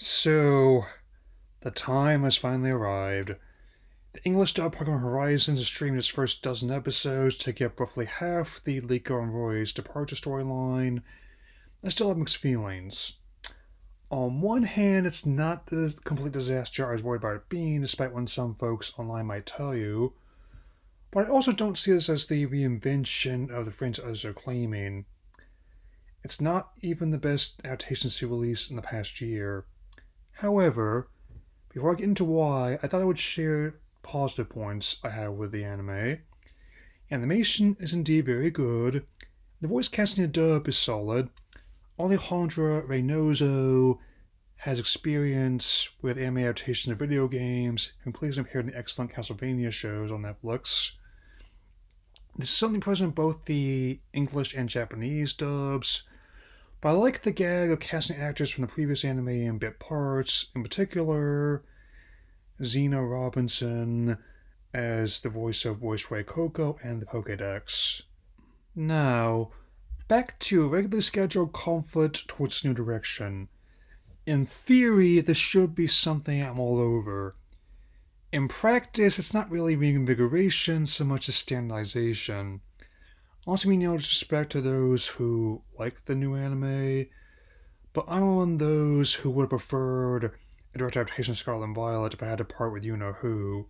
So, the time has finally arrived. The English dub Pokémon Horizons has streamed its first dozen episodes, taking up roughly half the Liko and Roy's departure storyline. I still have mixed feelings. On one hand, it's not the complete disaster I was worried about it being, despite what some folks online might tell you. But I also don't see this as the reinvention of the franchise others are claiming. It's not even the best adaptation to released in the past year. However, before I get into why, I thought I would share positive points I have with the anime. Animation is indeed very good. The voice casting of dub is solid. Alejandra Reynoso has experience with anime adaptations of video games and plays and appeared in the excellent Castlevania shows on Netflix. This is something present in both the English and Japanese dubs, but I like the gag of casting actors from the previous anime in bit parts, in particular Zena Robinson as the voice of Voice Ray Coco and the Pokédex. Now, back to regularly scheduled conflict towards new direction. In theory, this should be something I'm all over. In practice, it's not really reinvigoration so much as standardization. Also, mean no disrespect to those who like the new anime, but I'm one of those who would have preferred a direct adaptation of Scarlet and Violet if I had to part with you know who.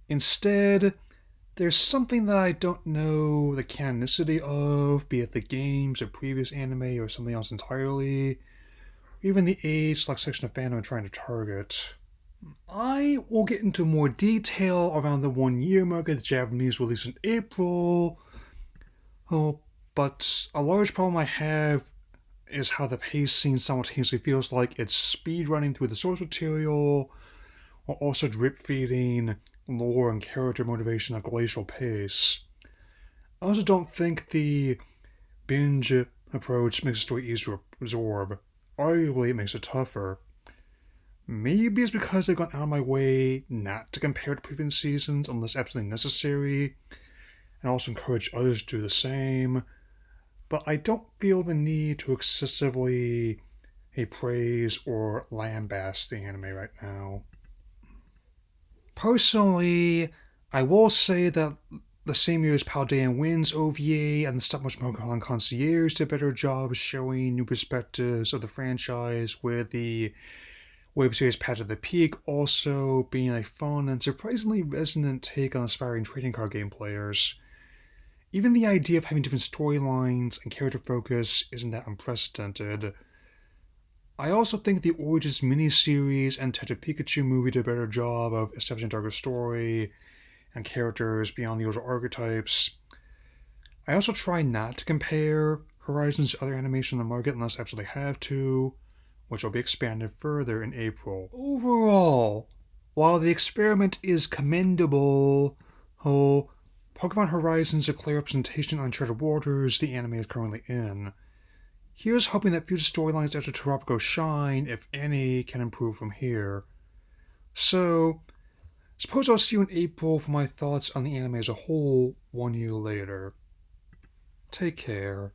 Instead, there's something that I don't know the canonicity of, be it the games or previous anime or something else entirely, or even the age select section of fandom I'm trying to target. I will get into more detail around the 1 year mark of the Japanese release in April, but a large problem I have is how the pacing simultaneously feels like it's speed running through the source material while also drip feeding lore and character motivation at a glacial pace. I also don't think the binge approach makes the story easier to absorb. Arguably, it makes it tougher. Maybe it's because I've gone out of my way not to compare to previous seasons unless absolutely necessary, and also encourage others to do the same, but I don't feel the need to excessively praise or lambaste the anime right now. Personally, I will say that the same year as Paldean Wins OVA and the Stop Motion Pokemon Concierge did a better job showing new perspectives of the franchise, with the web series Path of the Peak also being a fun and surprisingly resonant take on aspiring trading card game players. Even the idea of having different storylines and character focus isn't that unprecedented. I also think the Origins miniseries and Detective Pikachu movie did a better job of establishing a darker story and characters beyond the usual archetypes. I also try not to compare Horizons to other animation on the market unless I absolutely have to, which will be expanded further in April. Overall, while the experiment is commendable, Pokémon Horizons is a clear representation of uncharted waters the anime is currently in. Here's hoping that future storylines after Tropico Shine, if any, can improve from here. So, suppose I'll see you in April for my thoughts on the anime as a whole 1 year later. Take care.